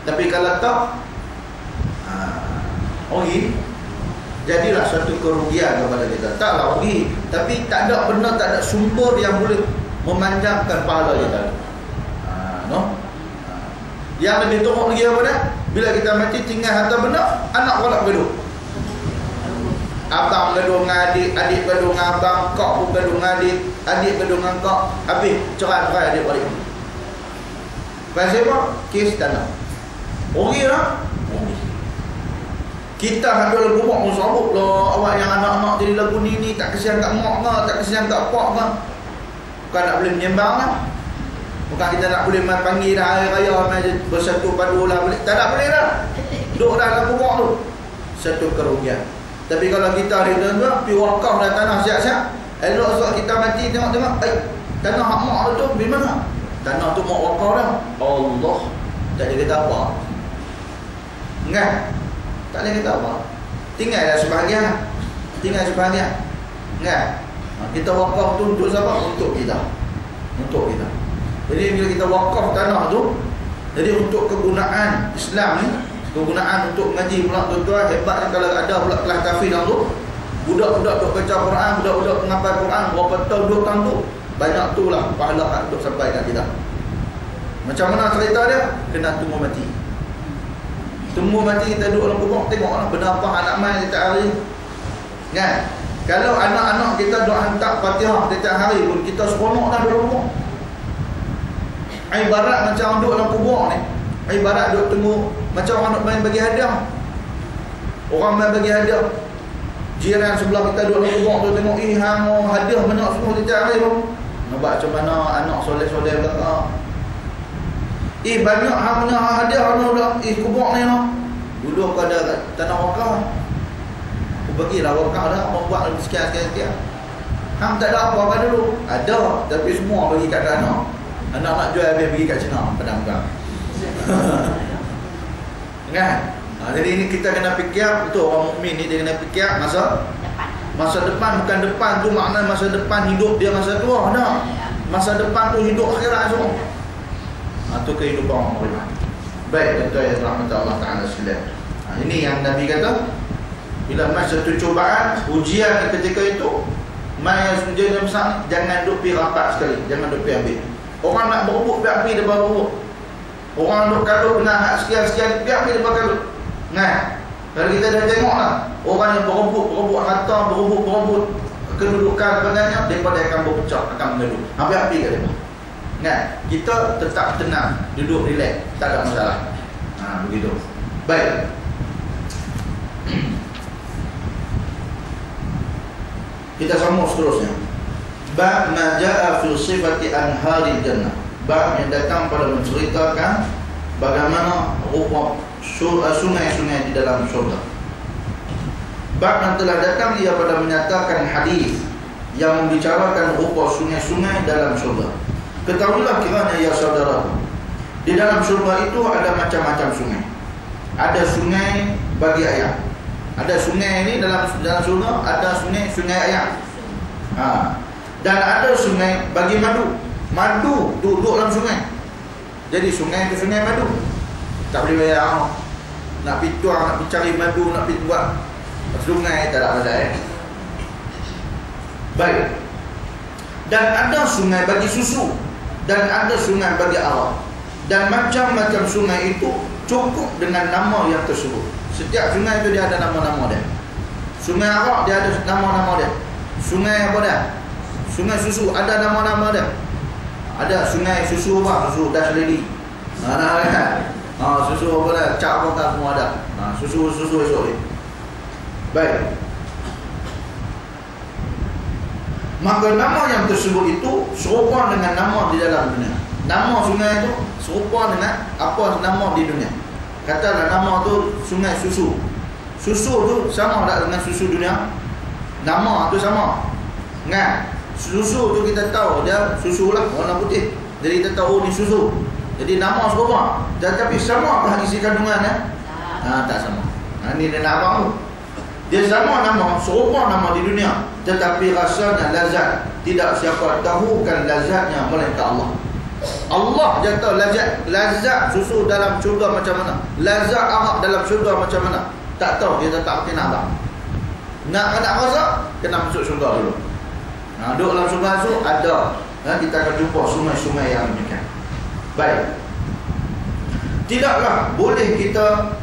[SPEAKER 2] Tapi kalau tak, jadilah satu kerugian kepada kita. Taklah rugi, tapi tak ada benda, tak ada sumber yang boleh memanjangkan pahala kita. Yang lebih teruk lagi apa dah? Bila kita mati tinggal harta benda, anak pula gaduh. Abang gaduh dengan adik, adik gaduh dengan abang, kau pun gaduh dengan adik, adik gaduh dengan kau. Habis cerai adik balik. Pasal apa? Kes tanah. Rugi lah. Kita ada lagu mak musabuk lah. Awak yang anak-anak jadi lagu ni tak kesian kat mak ke, tak kesian kat pak ke. Bukan nak boleh menyembang lah. Bukan kita nak boleh panggil dah hari raya bersatu padu lah. Tak nak boleh dah. Duduk dah lagu mak tu. Satu kerugian. Tapi kalau kita hari tu pergi wakaf dah tanah siap-siap, elok esok kita mati tengok-tengok, tanah hak mak tu di mana? Tanah tu mak wakaf dah. Allah, tak ada kata apa. Enggak. Tak ada kata apa. Tinggal dah sebahagian. Tinggal sebahagian. Enggak. Kita wakaf tu untuk siapa? Untuk kita. Untuk kita. Jadi bila kita wakaf tanah tu, jadi untuk kegunaan Islam ni, kegunaan untuk mengaji pula tuan-tuan, hebatnya kalau ada pula kelas kafir tu, budak-budak duk baca Quran, budak-budak menghafal Quran, berapa tahun duduk tahun tu, banyak tu lah pahala hak duk sampai kat kita. Macam mana cerita dia? Kena tunggu mati. Tunggu mati kita duduk dalam kubur, tengoklah benda apa anak mai setiap hari. Kan? Kalau anak-anak kita duk hantar Fatihah setiap hari pun kita seronok dah duduk kubur. Ibarat macam duduk dalam kubur ni, ibarat duduk tunggu macam orang nak main bagi hadiah. Orang main bagi hadiah, jiran sebelah kita duduk dalam kubur tu tengok, hang hadiah banyak semua setiap hari tu. Nampak macam mana anak soleh-soleh belakang. Banyak hang punya hadiah orang duduk kubur ni no. Dulu kau ada tanah wakaf, aku bagilah wakaf dah, mau buat sekian-sekian. Hang tak ada apa-apa dulu. Ada, tapi semua bagi kat anak. Anak nak jual habis pergi kat China, padang bukan. Kan? Jadi ini kita kena fikir, betul orang mukmin ni dia kena fikir masa depan, bukan depan tu makna masa depan hidup dia masa tua dah. Masa depan tu hidup akhirat semua. Itu kehidupan orang beriman. Baik, tuan-tuan yang dirahmati Allah Ta'ala sekalian. Ini yang Nabi kata, bila masa tu cubaan, ujian ketika itu, mai ujian yang besar, jangan duk pergi rapat sekali, jangan duk pergi ambil. Orang nak berebut, biar pergi dia berebut. Orang duk kalut dengan hak sekian-sekian, biar pergi dia kalut. Nah, kalau kita dah tengok lah, orang yang berebut harta, berebut kedudukan sebagainya, daripada akan berpecah, akan mengaduh. Hampir pergi kat dia. Nah, kita tetap tenang, duduk relax, tak ada masalah. Begitu. Baik. Kita sambung seterusnya. Bab ma jaa fi sifati anharil jannah. Bab yang datang pada menceritakan bagaimana rupa sungai-sungai di dalam syurga. Bab yang telah datang ia pada menyatakan hadis yang membicarakan rupa sungai-sungai dalam syurga. Ketahuilah kiranya ya saudara, di dalam syurga itu ada macam-macam sungai. Ada sungai bagi air. Ada sungai ini dalam syurga, ada sungai air. Dan ada sungai bagi madu. Madu duduk dalam sungai. Jadi sungai itu sungai madu. Tak boleh bayar. Nak pergi tuang, nak pergi cari madu, nak pergi buat sungai, tak ada masalah. Baik. Dan ada sungai bagi susu, dan ada sungai bagi arak. Dan macam-macam sungai itu cukup dengan nama yang tersebut. Setiap sungai itu dia ada nama-nama dia. Sungai arak dia ada nama-nama dia. Sungai apa dia? Sungai susu ada nama-nama dia. Ada sungai susu apa? Susu Dash Lady. Susu apa dah? Cap apa semua ada. Susu esok ni. Baik. Maka nama yang tersebut itu serupa dengan nama di dalam dunia. Nama sungai itu serupa dengan apa nama di dunia. Katalah nama tu sungai susu. Susu tu sama tak dengan susu dunia? Nama tu sama. Kan? Susu tu kita tahu dia susu lah, warna putih. Jadi kita tahu ni susu. Jadi nama serupa. Tetapi sama tak isi kandungan tak sama. Ini dia nak abang tu. Dia sama nama, serupa nama di dunia, tetapi rasanya lazat. Tidak siapa tahukan lazatnya melainkan Allah. Allah jatuh lazat susu dalam syurga macam mana, lazat arak dalam syurga macam mana, tak tahu. Dia tak pakai nak abang. Nak rasa, kena masuk syurga dulu. Duduk dalam syurga tu ada. Kita akan jumpa sungai-sungai yang demikian. Baik. Tidaklah boleh kita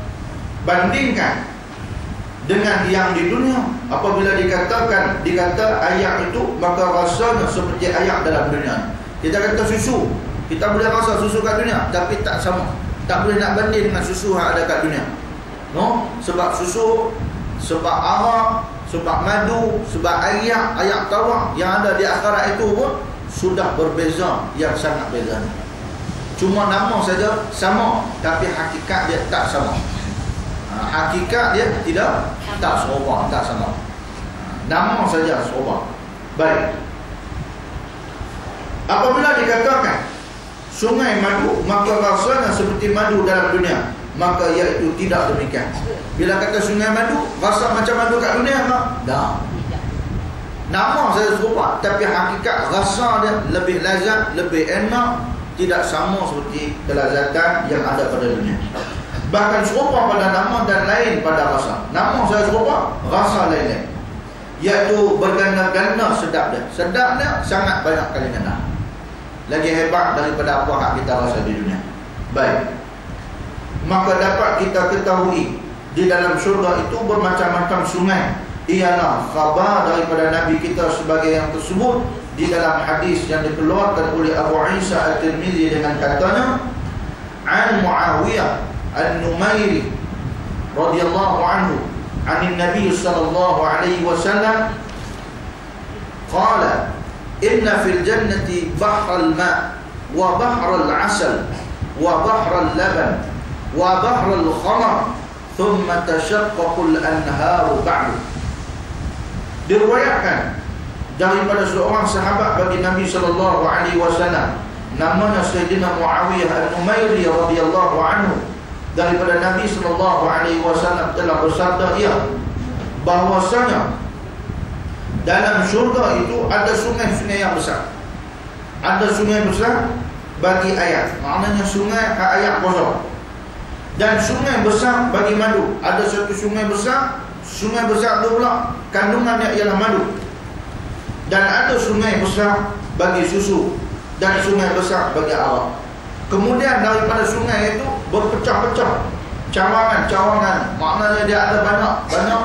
[SPEAKER 2] bandingkan dengan yang di dunia. Apabila dikata ayak itu, maka rasanya seperti ayak dalam dunia. Kita kata susu, kita boleh rasa susu kat dunia, tapi tak sama. Tak boleh nak banding dengan susu yang ada kat dunia. No, sebab susu, sebab arak, sebab madu, sebab ayak tawar yang ada di akhirat itu pun sudah berbeza, yang sangat beza. Cuma nama saja sama, tapi hakikat dia tak sama. Hakikat dia tak serupa, tak sama. Nama saja serupa. Baik. Apabila dikatakan sungai madu, maka rasanya seperti madu dalam dunia, maka iaitu tidak demikian. Bila kata sungai madu, rasa macam madu kat dunia tak? Nama saja serupa, tapi hakikat rasa dia lebih lazat, lebih enak, tidak sama seperti kelazatan yang ada pada dunia. Bahkan serupa pada nama dan lain pada rasa. Nama saya serupa, rasa lain-lain, iaitu berganda-ganda sedap dia. Sedapnya sangat banyak kali ganda, lagi hebat daripada apa yang kita rasa di dunia. Baik. Maka dapat kita ketahui di dalam syurga itu bermacam-macam sungai. Ialah khabar daripada Nabi kita sebagai yang tersebut di dalam hadis yang dikeluarkan oleh Abu Isa At-Tirmizi dengan katanya, an Muawiyah An-Numairi radhiyallahu anhu an Nabi sallallahu alaihi wasallam qala inna fil jannati bahral ma' wa bahral 'asal wa bahral laban wa bahral khamar thumma tashaqqaqul anharu ba'du. Diriwayatkan daripada seorang sahabat bagi Nabi sallallahu alaihi wasallam, namanya Sayyidina Muawiyah An-Numairi radhiyallahu anhu, daripada Nabi sallallahu alaihi wasallam telah bersabda bahwasanya dalam syurga itu ada sungai-sungai yang besar. Ada sungai besar bagi ayak, maknanya sungai ayak kosong. Dan sungai besar bagi madu. Ada satu sungai besar itu pula kandungannya ialah madu. Dan ada sungai besar bagi susu, dan sungai besar bagi arak. Kemudian daripada sungai itu berpecah-pecah cawangan-cawangan, maknanya dia ada banyak